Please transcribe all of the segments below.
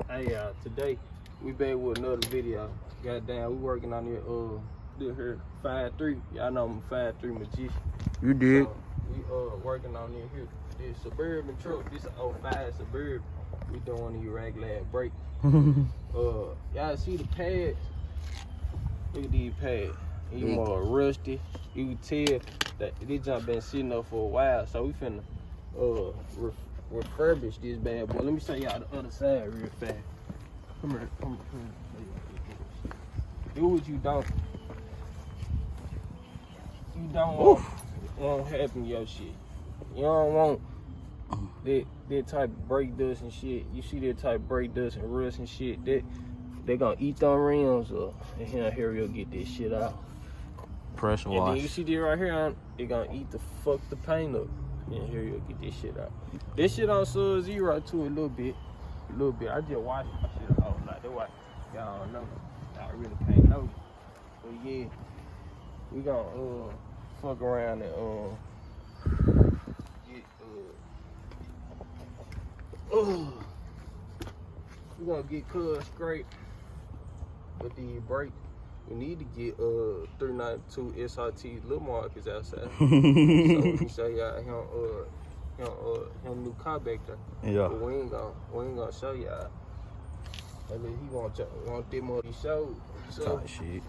Hey y'all, today we back with another video. Goddamn, we working on this here 5'3". Y'all know I'm a 5'3" magician. You did. So we working on this Suburban truck. This is an 05 Suburban. We doing the regular brake. Y'all see the pads? Look at these pads. Even more rusty. You can tell that this junk been sitting up for a while. So we finna refurbish this bad boy. Let me show y'all the other side real fast. Come here. Do what you don't. You don't want happen to your shit. You don't want that type of brake dust and shit. You see that type of brake dust and rust and shit. They gonna eat them rims up. And here we'll get this shit out. Pressure and wash. Then you see this right here, they gonna eat the paint up. And here you'll get this shit out. This shit on Sub-Zero too a little bit. I just washed my shit off like that. Why y'all don't know. Y'all really can't know. But yeah, we gonna fuck around and get we gonna get cuz straight with the brake. We need to get 392 SRT Lil Marcus outside. So we can show y'all him new car back there. Yeah. But we ain't gonna show y'all. Unless he want them up he showed. So shit.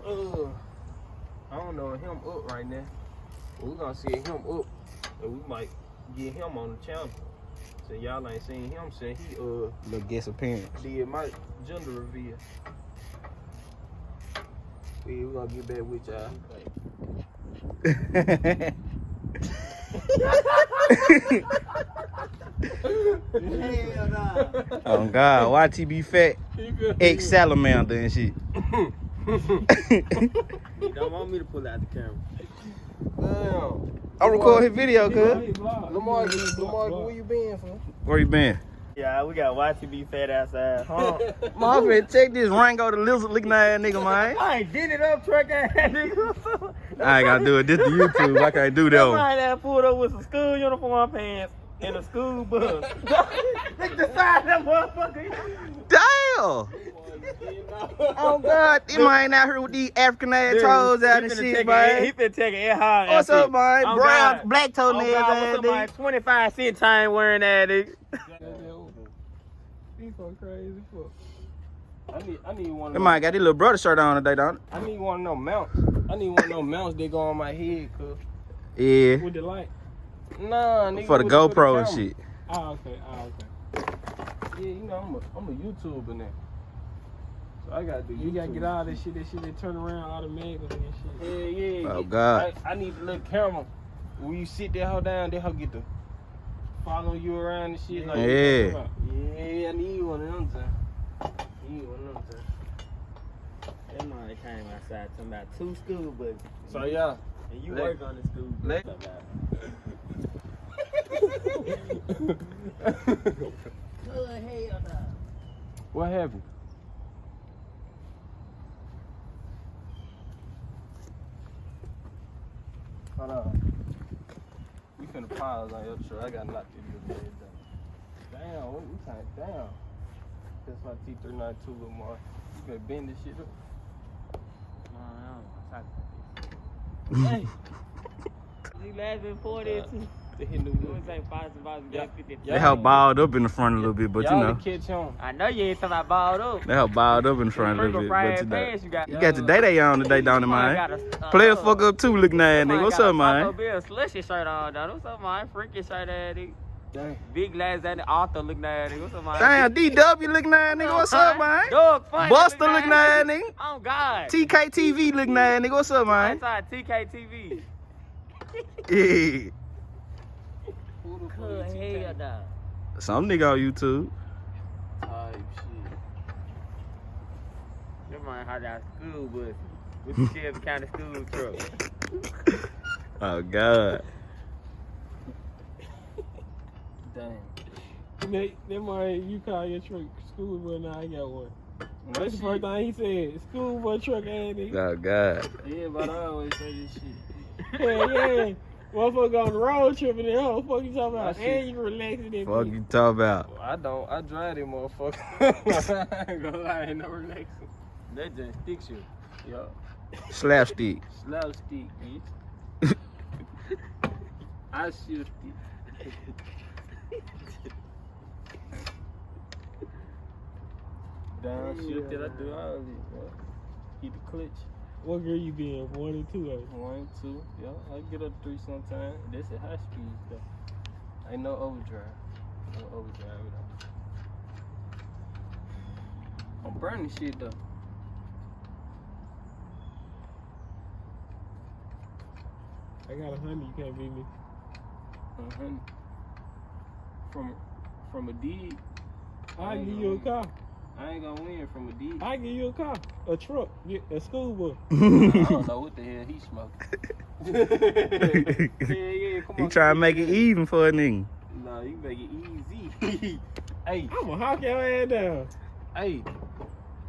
I don't know him up right now. But we gonna see him up, and we might get him on the channel. So y'all ain't seen him since he little guest appearance. did my gender reveal. Yeah, we're gonna get back with y'all. Hell nah. Oh God, YTB fat, ex salamander and shit. You don't want me to pull out the camera. Damn. I'm recording his video, cuz. Lamar, where you been, fam? Where you been? Yeah, we got YTB fat outside. Huh? My finna take this Rango the lizard looking ass nigga, man. I ain't did it up, truck ass nigga. I ain't gotta do it. This to YouTube. I can't do that one. Somebody that pulled up with some school uniform pants and a school bus. Look the side of that motherfucker. Damn! Oh God, this man out here with these African ass toes out and shit, man. He finna take an air high. What's up, man? Brown, black toenails ass nigga. nigga. 25 cent time wearing that nigga. He's so crazy. Fuck. I need one. That man got his little brother shirt on today, don't it? I need one of them mounts. I need one of them mounts that go on my head, cuz. Yeah. With the light. Nah, nigga. For the GoPro and camera. shit. Oh, okay. Yeah, you know, I'm a YouTuber now. So I gotta do YouTube. You gotta get all this shit that turn around automatically and shit. Yeah. Oh God. I need the little camera. When you sit that hoe down, that hoe get to follow you around and shit. Like Yeah. Yeah, I need one of them time. That man came outside talking about 2 school buses. So yeah. And you work on the school bus. What happened? Hold on. We finna pause on your truck. I gotta knock this little bit down. Damn, what we tying down? That's my T392 little more. You better bend this shit up. Hey. You laughing for that too? They hit new You ain't saying positive about 50. They help balled up in the front a little bit, but you know. Catch him. I know you ain't talking about balled up. They help balled up in the front a little bit, but you know. Pants you got. You got your day on today, don't it, man? Play the fuck up too, looking ass nigga. What's up, man? Bill slushy shirt on, dog. What's up, man? Freaky shirt ass nigga. Dang. Big glass and Arthur looking at nigga. What's up, man? Damn, DW looking ass nigga. What's up, man? Dog, funny. Buster looking ass nigga. Oh, God. TKTV looking ass nigga. What's up, man? That's TKTV. Yeah. Cuz hell nah. Some nigga on YouTube. Type shit. That man hot out school bus with the Chevy kind of school truck. Oh God. Damn. That man, you call your truck school boy, now I got one. That That's the first thing he said. School boy truck, ain't it? Oh God. Yeah, but I always say this shit. Yeah. Motherfucker on the road trip and then, oh, fuck you talking about? That shit- And you relaxing that Fuck bitch. you talk about. I drive that motherfucker. I ain't gonna lie, ain't no relaxing. That just sticks you. Yo, Slapstick. slapstick, bitch. I shift it. Down shifted, I do all of it, bro. Keep the clutch. What girl you be in? 1 and 2, 1, 2, yeah. I get up 3 sometimes. That's at high speed though. Ain't no overdrive. No overdrive at all. I'm burning shit though. I got 100, you can't beat me. 100. From a dig. I give you a car. I ain't gonna win from a dig. I give you a car, a truck, a school bus. I don't know what the hell he smoking. Yeah, come on. He try to make it even for a nigga. Nah, you make it easy. Hey, I'ma hawk your ass down. hey,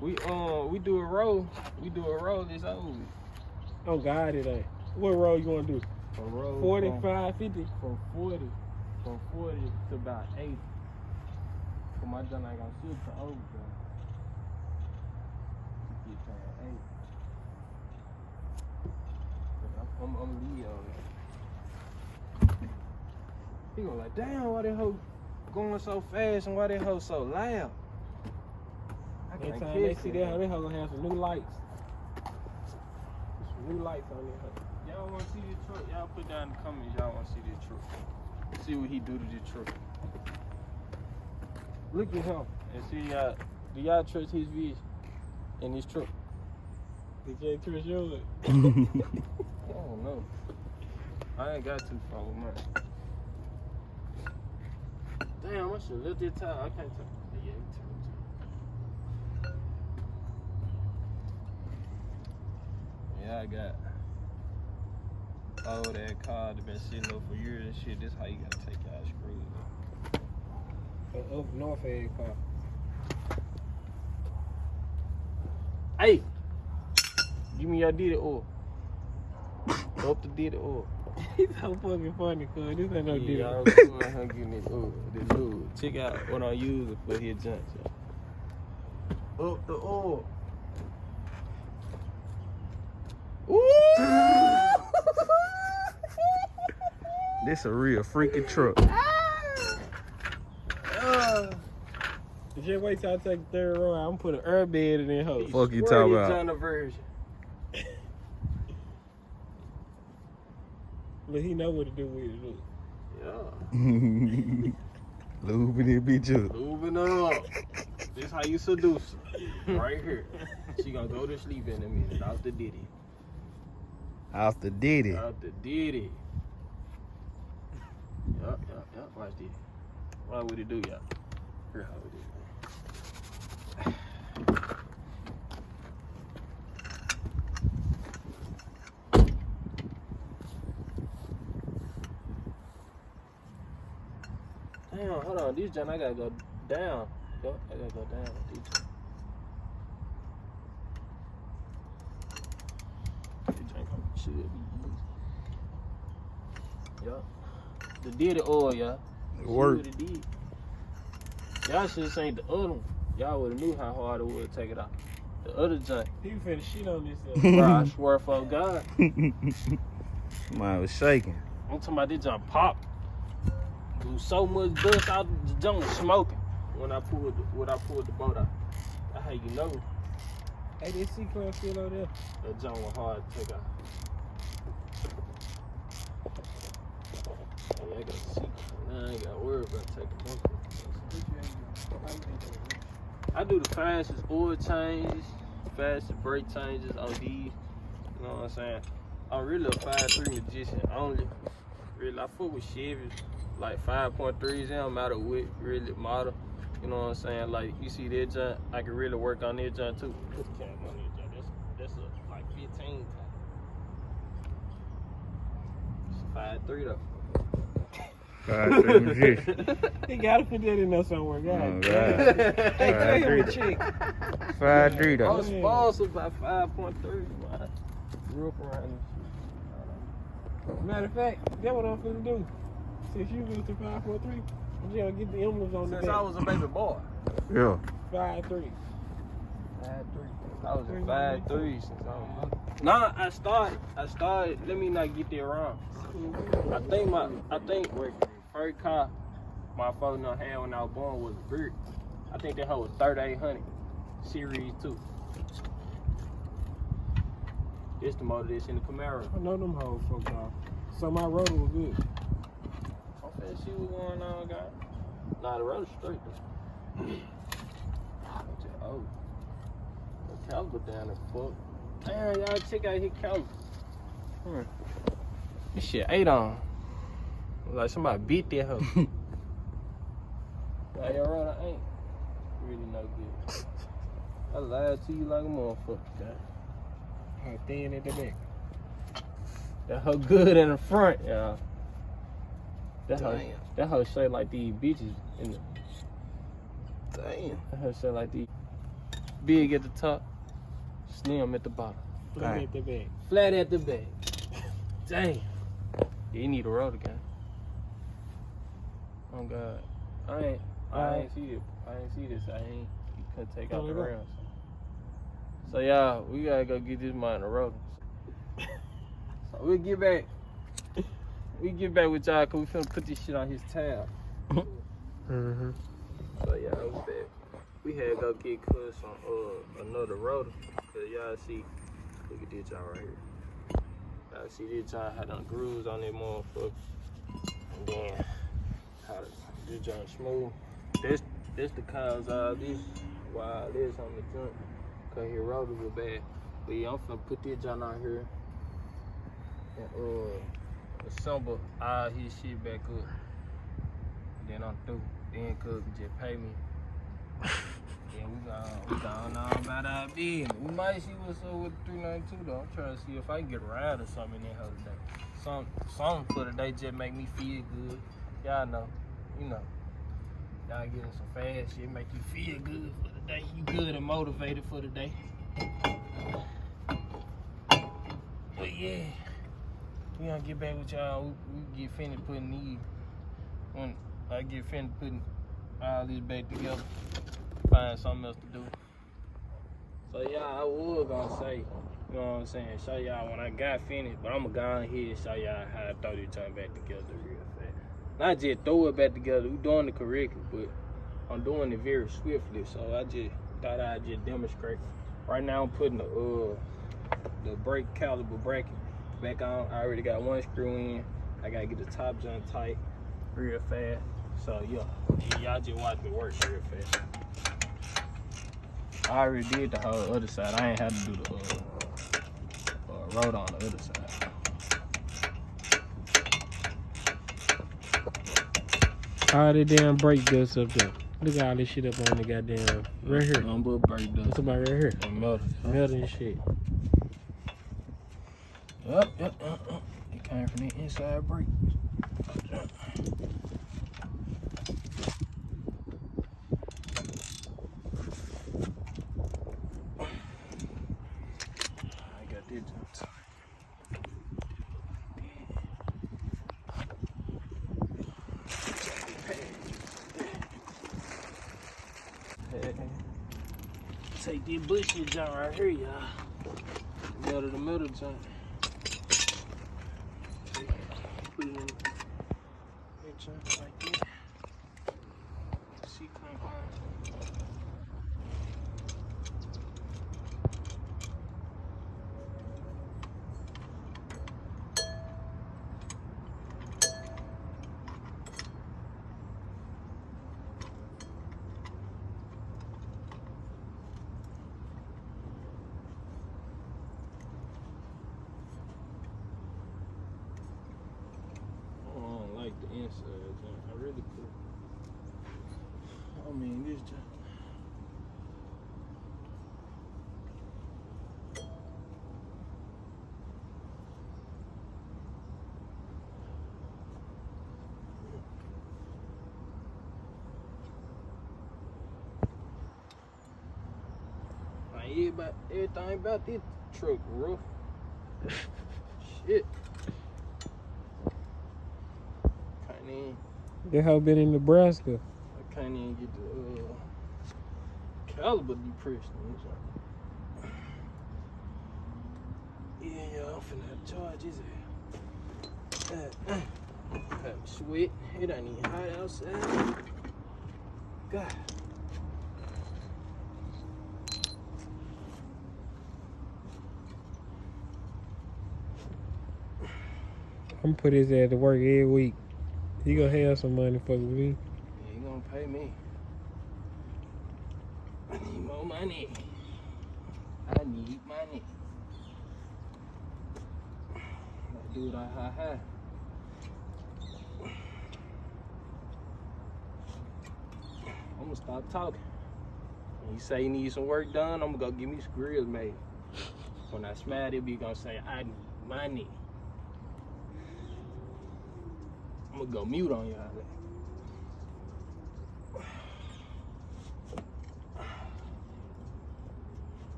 we do a roll. We do a roll this over. Oh God, it ain't. What road you wanna do? A roll 45, 50? from 40 to about 80. For my gun, I got shit to overdrive. To get past 80. I'm lead on that. He gonna like, damn, why that hoe going so fast and why that hoe so loud? I Next can't time they catch see that, they gonna have some new lights. Some new lights on there. Y'all wanna see this truck? Y'all put down in the comments. Y'all wanna see this truck? See what he do to this truck. Look at him and see y'all. Do y'all trust his vision in this truck? You can't trust yours. I don't know. I ain't got too far with mine. Damn, I should lift this tire. I can't turn. Yeah, turn. Yeah, I got. Oh, that car that been sitting up for years and shit. This how you gotta take y'all screws up. Up north head car. Hey, give me your DIDDY oil. Up the DIDDY oil. He's so fucking funny, cuz this ain't no Yeah, DIDDY. I was getting this oil. This oil. Check out what I'm using for his junk. Up the oil. Ooh! This a real freaking truck. Just wait till I take the third row. I'm gonna put an air bed in that hoe. Fuck you talking about? Genre version. But he know what to do with it. Look. Yeah. Lubing it, bitch up. Moving up. This how you seduce her. Right here. She gonna go to sleep in a minute. Off the DIDDY. Off the DIDDY. Off the DIDDY. Yup. Watch this. What would it do, y'all? Here how it is. Damn, hold on. This junk I gotta go down. Yup, I gotta go down with this junk. This junk should be easy. Yup. The DIDDY oil, y'all. It worked. What it did. Y'all should have seen the other one. Y'all would have knew how hard it would to take it out. The other junk. He finna shit on this. Bro, I swear for God. Mine was shaking. I'm talking about this junk pop. Blew so much dust out, the junk was smoking when I pulled the boat out. That's how you know Hey, this C-Class still over there. that junk was hard to take out. Yeah, I got a secret. Now I ain't got to worry about taking both of them. I do the fastest oil changes, fastest brake changes on these. You know what I'm saying? I'm really a 5'3" magician only. really. I fuck with Chevys, like 5.3s. It don't matter what really model. You know what I'm saying? Like you see that junk, I can really work on that junk too. Put the cam on that junk. That's a like 15 type. It's 5.3 though. 5.3 shit. He gotta put that in there somewhere, Oh, God. God. Hey, tell him a 5.3. chick. 5.3 I though. was sponsored by 5.3. Man. Grew up around this shit. Matter of fact, that's what I'm finna do. Since you go to 5.3, I'm just gonna get the emblems on the Since back. I was a baby boy. Yeah. 5.3. 5'3". I was a 5'3" since I was little. Nah, I started, let me not get that wrong. I think the first car my father had when I was born was a Bird. I think that hoe was 3800 Series 2. This the motor that's in the Camaro. I know them hoes fucked off. So my rotor was good. I'm finna see what's going on, guys. Nah, the road's straight though. Oh. The caliber down there, fuck. Damn, y'all check out his caliber. This shit 8 on. Like somebody beat that hoe. Like your rotor ain't really no good. I lied to you like a motherfucker, guy. How thin at the back. That hoe good in the front, y'all. That Damn. hoe shaped like these bitches in the. Damn. That hoe shaped like these. Big at the top, slim at the bottom. Flat at the back. Flat at the back. Damn. Yeah, you need a rotor guy. Oh God. I ain't see it. I ain't see this. You couldn't take out the rails. So y'all, we gotta go get this man a rotor. So we'll get back. We get back with y'all cause we finna put this shit on his tab. Mm-hmm. So yeah, we back. We had to go get Cuz on another rotor. Cause y'all see, look at this y'all right here. Y'all see this y'all had them grooves on that motherfucker. And then how this joint smooth. This the cause of this why this on the joint. Cause his rotor was bad. But yeah, I'm finna put this joint out here and assemble all his shit back up. Then I'm through. Then Cuz can just pay me. Yeah, we gone on about our business. We might see what's up with the 392 though. I'm trying to see if I can get a ride or something in that hoe today. Something for the day just make me feel good. Y'all know, you know. Y'all getting some fast shit make you feel good for the day. You good and motivated for the day. But yeah, we gonna get back with y'all. We get finished putting these. When I get finished putting all this back together, find something else to do. So y'all, I was gonna say, you know what I'm saying, show y'all when I got finished, but I'ma go ahead and show y'all how I throw this joint back together real fast. Not just throw it back together, we doing it correctly, but I'm doing it very swiftly, so I just thought I'd just demonstrate. Right now I'm putting the brake caliper bracket back on. I already got one screw in. I gotta get the top joint tight real fast. So yeah, y'all just watch me work real fast. I already did the whole other side. I ain't had to do the rotor on the other side. All that damn brake dust up there. Look at all this shit up on the goddamn right here. Number brake dust. What's about right here? And metal. Metal and shit. Yep. It came from the inside brake. I got this jump. Take this bushy jump right here, y'all. Go to the middle jump. Put it in that jump like that. See, come on. inside, John. I really could. I mean, this John. Everything about this truck rough. Shit. Can't even. That hoe been in Nebraska. I can't even get the caliber depressed. Yeah, I'm finna have to charge his ass. I'm sweat. It ain't even hot outside. God. I'm gonna put his ass to work every week. He gonna have some money fuck with me. Yeah, he gonna pay me. I need more money. I need money. I do it high. I'm gonna stop talking. When you say you need some work done, I'm gonna go get me some grills made. When I smile, they'll be gonna say, I need money. I'm gonna go mute on y'all.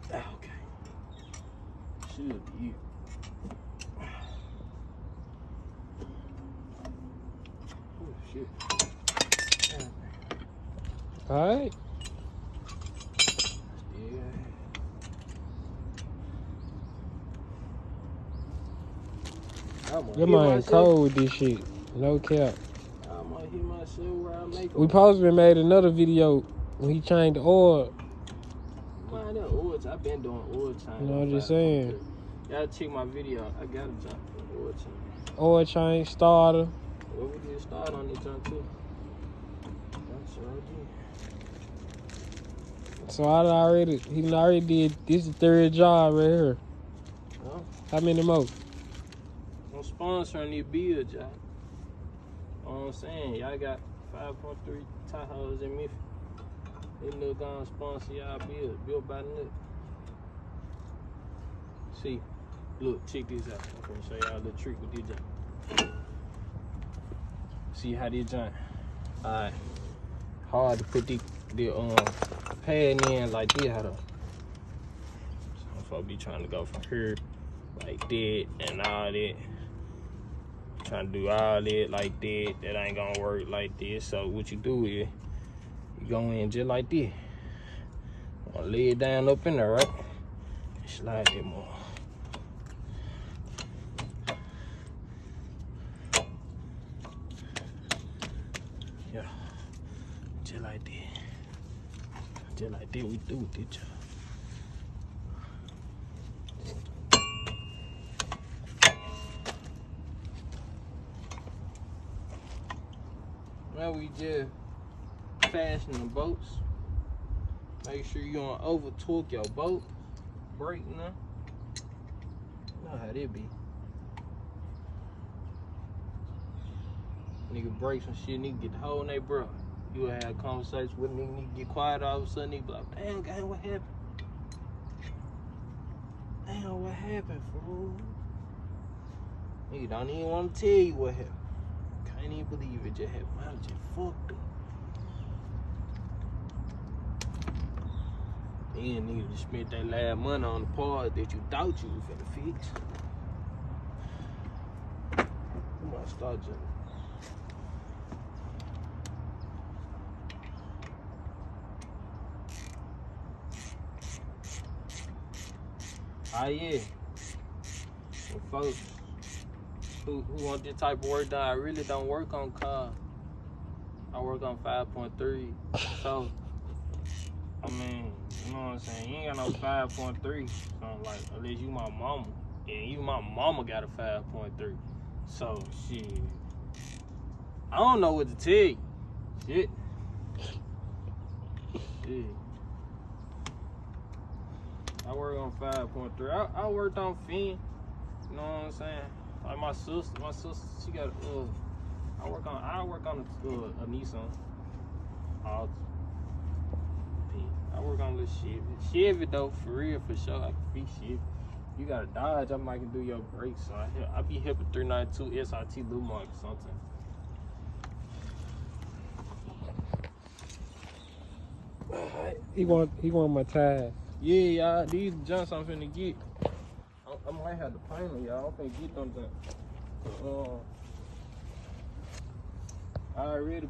Okay. Should be you. Oh shit. Alright. Your mind cold with this shit. No cap. I might hit myself where I make We supposed to made another video when he changed the oil. Man, that oil, I've been doing oil change. You know what I'm just saying? Y'all check my video. I got a jump for oil change. Oil change, starter. Well, we did start on this jump too. That's sure did. So he already did, this is the third job right here. Huh? How many more? I'm sponsoring these builds, y'all. You know what I'm saying? Y'all got 5.3 Tahoes in Memphis. They look gonna sponsor y'all built by the nut. See, look, check this out. I'm gonna show y'all a little trick with this joint. See how this joint, alright, hard to put the pad in like this, how to. So I'm supposed to be trying to go from here like that and all that. Trying to do all that like that. That ain't gonna work like this. So what you do is you go in just like this. Gonna lay it down up in there, right? Slide it more. Yeah. Just like that. Just like that we do with this job. Now we just fasten the bolts. Make sure you don't over torque your bolt. Brake now. You know how that be. Nigga break some shit, nigga get the hole in their bro. You will have conversations with nigga, nigga get quiet all of a sudden, nigga be like, damn, guy, what happened? Damn, what happened, fool? Nigga don't even want to tell you what happened. Can't even believe it just happened. I just fucked up. Then nigga just spent that last money on the part that you thought you was finna fix. You might start jumping. Ah yeah. And folks who want this type of work done, I really don't work on cars. I work on 5.3. So I mean, you know what I'm saying? You ain't got no 5.3. So like, unless you my mama. And even my mama got a 5.3. So shit. I don't know what to tell you. Shit. Shit. I work on 5.3. I worked on fin. You know what I'm saying? Like my sister, she got I work on a Nissan. I work on a little Chevy though, for real, for sure. I can fix Chevy. You got a Dodge, I might can do your brakes. So I be helping 392 SRT Lou Mark or something. He want my tires. Yeah, y'all, these jumps I'm finna get. I might have to paint them, y'all. I'm finna get them done. I already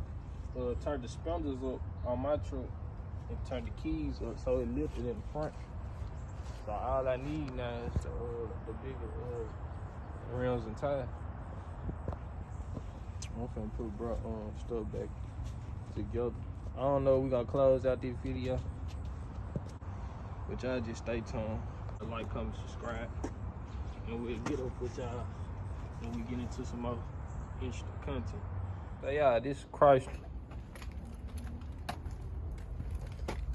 turned the spindles up on my truck and turned the keys up so it lifted in the front. So all I need now is the bigger rims and tires. I'm finna put stuff back together. I don't know if we gonna close out this video, but y'all just stay tuned. Like, comment, subscribe, and we'll get up with y'all when we get into some more interesting content. So yeah, this is Chrysler.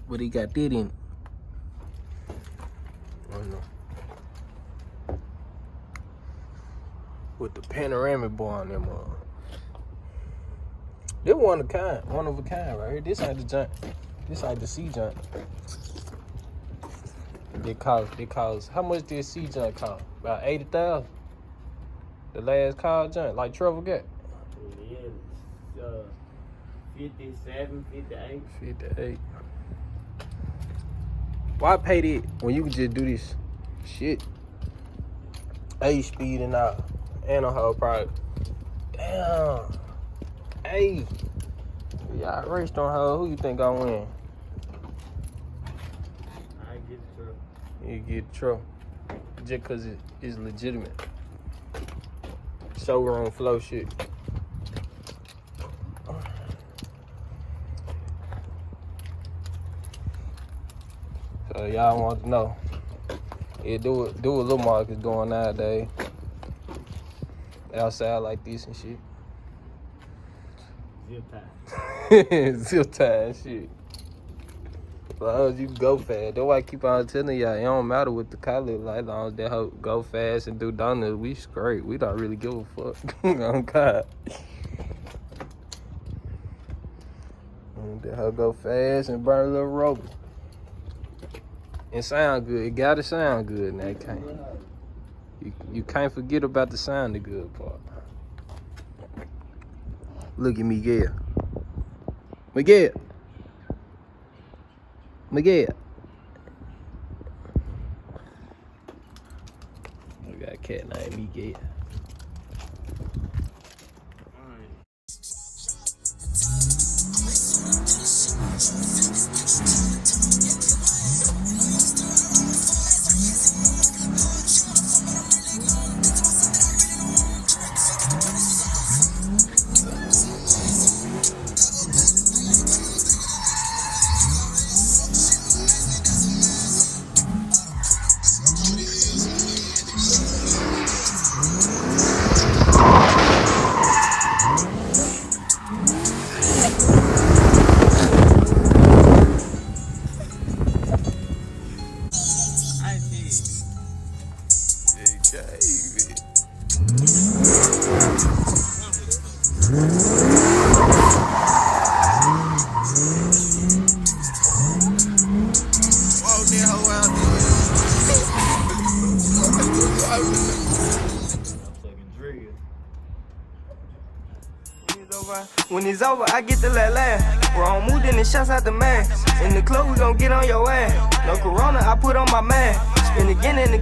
But he got that in it. I don't know. With the panoramic bar on them. This one of a kind right here. This ain't the junk. This ain't the C junk. It cost. How much did C junk cost? About 80,000. The last car junk, like Trevor got. Yeah, 57, 58. 58. Why pay it when you can just do this shit? 8 speed and all. And a whole product. Damn. Hey. Y'all raced on her. Who you think I win? I get the truck. You get the truck. Just cause it's legitimate. Showroom flow shit. So y'all want to know. Yeah, do what Lil Mark is doing nowadays. Outside like this and shit. Zip tie. Zip tie and shit. As long as you go fast. That's why I keep on telling y'all, it don't matter what the car look like. As long as that hoe go fast and do donuts, we straight. We don't really give a fuck. Oh God. And that hoe go fast and burn a little rubber. And sound good. It gotta sound good now. You can't forget about the sound, the good part. Look at Miguel. Miguel. I got a cat named Miguel. When it's over, I get the laugh. Wrong mood, then the shots out the man. In the club, we gon' get on your ass. No corona, I put on my man. Spin again in the